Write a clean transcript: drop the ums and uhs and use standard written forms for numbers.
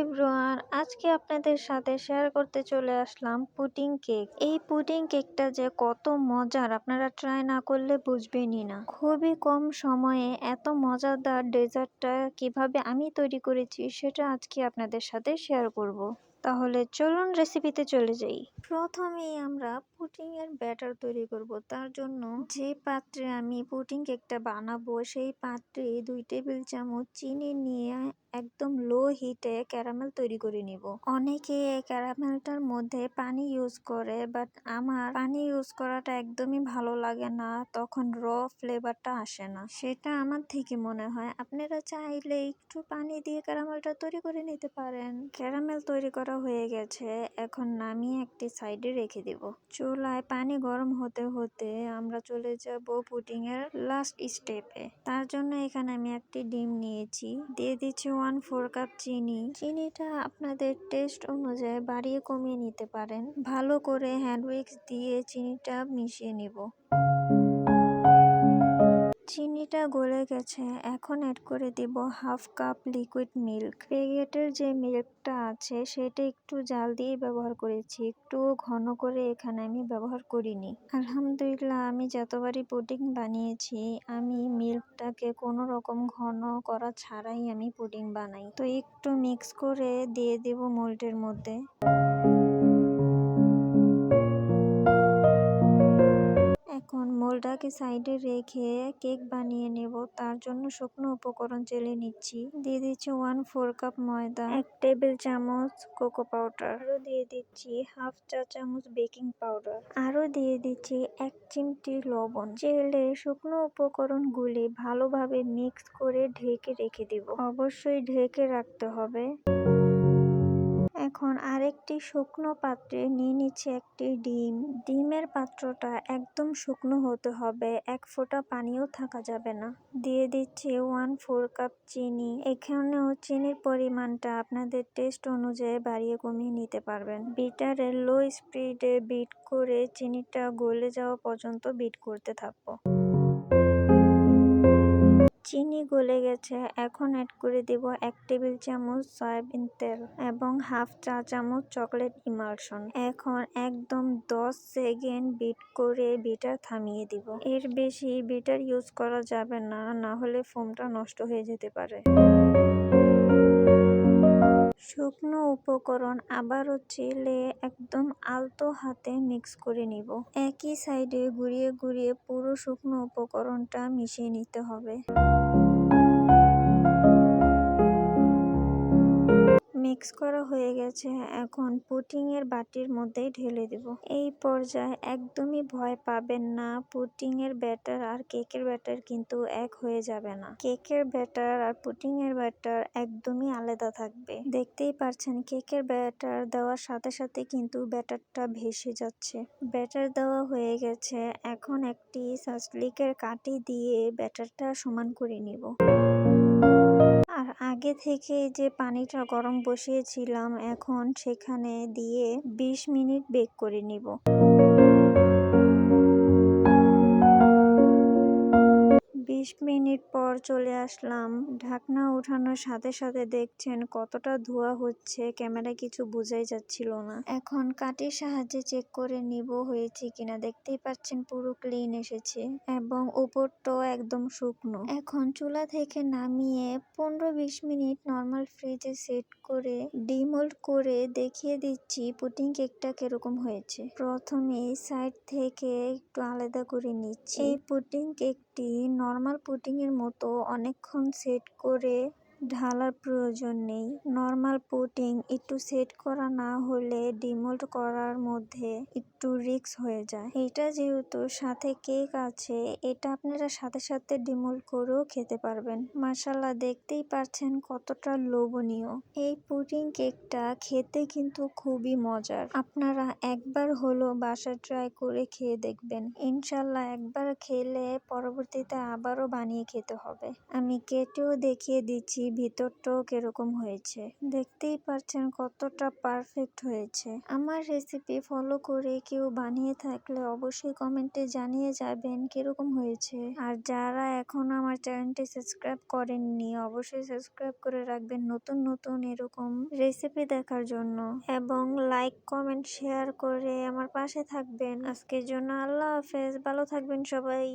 Everyone, আজকে আপনাদের সাথে শেয়ার করতে চলে আসলাম পুডিং কেক। এই পুডিং কেকটা যে কত মজার আপনারা ট্রাই না করলে বুঝবেনই না। খুবই কম সময়ে এত মজাদার ডেজার্টটা কিভাবে আমি তৈরি করেছি সেটা আজকে আপনাদের সাথে শেয়ার করব। তাহলে চলুন রেসিপিতে চলে যাই। প্রথমেই আমরা পুডিং এর ব্যাটার তৈরি করব। তার জন্য যে পাত্রে আমি পুডিং কেকটা বানাবো সেই পাত্রে 2 টেবিল চামচ চিনি নিয়ে একদম লো হিটে ক্যারামেল তৈরি করে নিব। অনেকে এই ক্যারামেলটার মধ্যে পানি ইউজ করে, বাট আমার পানি ইউজ করাটা একদমই ভালো লাগে না, তখন ফ্লেভারটা আসে না। সেটা আমার থেকে মনে হয়। আপনারা চাইলে একটু পানি দিয়ে ক্যারামেলটা তৈরি করে নিতে পারেন। ক্যারামেল তৈরি করা হয়ে গেছে, এখন নামিয়ে একটি সাইডে রেখে দেব। চুলায় পানি গরম হতে হতে আমরা চলে যাব পুডিং এর লাস্ট স্টেপে। তার জন্য এখানে আমি একটি ডিম নিয়েছি, দিয়ে দিচ্ছি 1/4 কাপ চিনি। চিনিটা আপনাদের টেস্ট অনুযায়ী বাড়িয়ে কমিয়ে নিতে পারেন। ভালো করে হ্যান্ড উইক্স দিয়ে চিনিটা মিশিয়ে নিব। চিনিটা গলে গেছে, এখন অ্যাড করে দিব 1/2 কাপ লিকুইড মিল্ক। প্যাকেটের যে মিল্কটা আছে সেটা একটু জাল দিয়ে ব্যবহার করেছি, একটু ঘন করে এখানে আমি ব্যবহার করিনি। আলহামদুলিল্লাহ, আমি যতবারই পুডিং বানিয়েছি আমি মিল্কটাকে কোনো রকম ঘন করা ছাড়াই আমি পুডিং বানাই। তো একটু মিক্স করে দিয়ে দেব মোল্ডের মধ্যে। এখন মোল্ডটাকে সাইডে রেখে কেক বানিয়ে নেব। তার জন্য শুকনো উপকরণ চেলে নিচ্ছি। দিয়ে দিচ্ছি 1/4 কাপ ময়দা, 1 টেবিল চামচ কোকো পাউডার, আরো দিয়ে দিচ্ছি 1/2 চা চামচ বেকিং পাউডার, আরো দিয়ে দিচ্ছি 1 চিমটি লবণ। চেলে শুকনো উপকরণ গুলি ভালোভাবে মিক্স করে ঢেকে রেখে দিব। অবশ্যই ঢেকে রাখতে হবে। এখন আরেকটি শুকনো পাত্রে নিয়ে নিচ্ছি একটি ডিম। ডিমের পাত্রটা একদম শুকনো হতে হবে, 1 ফোঁটা পানিও থাকা যাবে না। দিয়ে দিচ্ছি 1/4 কাপ চিনি। এখানেও চিনির পরিমাণটা আপনাদের টেস্ট অনুযায়ী বাড়িয়ে কমিয়ে নিতে পারবেন। বিটারে লো স্পিডে বিট করে চিনিটা গলে যাওয়া পর্যন্ত বিট করতে থাকবো। চিনি গলে গেছে, এখন অ্যাড করে দেব 1 টেবিল চামচ সয়াবিন তেল এবং 1/2 চা চামচ চকলেট ইমালশন। এখন একদম 10 সেকেন্ড বিট করে বিটার থামিয়ে দিব। এর বেশি বিটার ইউজ করা যাবে না, না হলে ফোমটা নষ্ট হয়ে যেতে পারে। শুকনো উপকরণ আবারও চেলে একদম আলতো হাতে মিক্স করে নিব। একই সাইডে ঘুরিয়ে ঘুরিয়ে পুরো শুকনো উপকরণটা মিশিয়ে নিতে হবে। মিক্স করা হয়ে গেছে, এখন পুডিং এর বাটির মধ্যে ঢেলে দেব। এই পর্যায়ে একদমই ভয় পাবেন না, পুডিং এর ব্যাটার আর কেকের ব্যাটার কিন্তু এক হয়ে যাবে না। কেকের ব্যাটার আর পুডিং এর ব্যাটার একদমই আলাদা থাকবে। দেখতেই পাচ্ছেন কেকের ব্যাটার দেওয়ার সাথে সাথে কিন্তু ব্যাটারটা ভেসে যাচ্ছে। ব্যাটার দেওয়া হয়ে গেছে, এখন একটি সাসলিকের কাঠি দিয়ে ব্যাটারটা সমান করে নিব। আর আগে থেকে যে পানিটা গরম বসিয়েছিলাম এখন সেখানে দিয়ে 20 মিনিট বেক করে নিব। 20 মিনিট পর চলে আসলাম। ঢাকনা উঠানোর সাথে সাথে দেখছেন কতটা ধোঁয়া হচ্ছে, ক্যামেরায় কিছু বোঝাই যাচ্ছিল না। এখন কাঠির সাহায্যে চেক করে নিব হয়েছে কিনা। দেখতেই পাচ্ছেন পুরো ক্লিন এসেছে এবং উপরটাও একদম শুকনো। এখন চুলা থেকে নামিয়ে 15-20 মিনিট নর্মাল ফ্রিজে সেট করে ডিমোল্ড করে দেখিয়ে দিচ্ছি পুডিং কেকটা কিরকম হয়েছে। প্রথমে সাইড থেকে একটু আলাদা করে নিচ্ছি। এই পুডিং কেকটি নর্মাল পুডিং এর মতো অনেকক্ষণ সেট করে ঢালার প্রয়োজন নেই। নর্মাল পুডিং একটু সেট করা না হলে ডিমোল্ড করার মধ্যে একটু রিস্ক হয়ে যায়। এটা যেহেতু সাথে কেক আছে, এটা আপনারা সাথে সাথে ডিমোল্ড করেও খেতে পারবেন। মাশাআল্লাহ, দেখতেই পাচ্ছেন কতটা লোভনীয়। এই পুডিং কেকটা খেতে কিন্তু খুবই মজার। আপনারা একবার হলো বাসায় ট্রাই করে খেয়ে দেখবেন। ইনশাআল্লাহ একবার খেলে পরবর্তীতে আবারও বানিয়ে খেতে হবে। আমি কেটেও দেখিয়ে দিচ্ছি ভিতরটাও কিরকম হয়েছে। দেখতেই পাচ্ছেন কতটা পারফেক্ট হয়েছে। আমার রেসিপি ফলো করে কেউ বানিয়ে থাকলে অবশ্যই কমেন্টে জানিয়ে যাবেন কিরকম হয়েছে। আর যারা এখনো আমার চ্যানেলটি সাবস্ক্রাইব করেননি অবশ্যই সাবস্ক্রাইব করে রাখবেন নতুন নতুন এরকম রেসিপি দেখার জন্য, এবং লাইক কমেন্ট শেয়ার করে আমার পাশে থাকবেন। আজকের জন্য আল্লাহ হাফেজ, ভালো থাকবেন সবাই।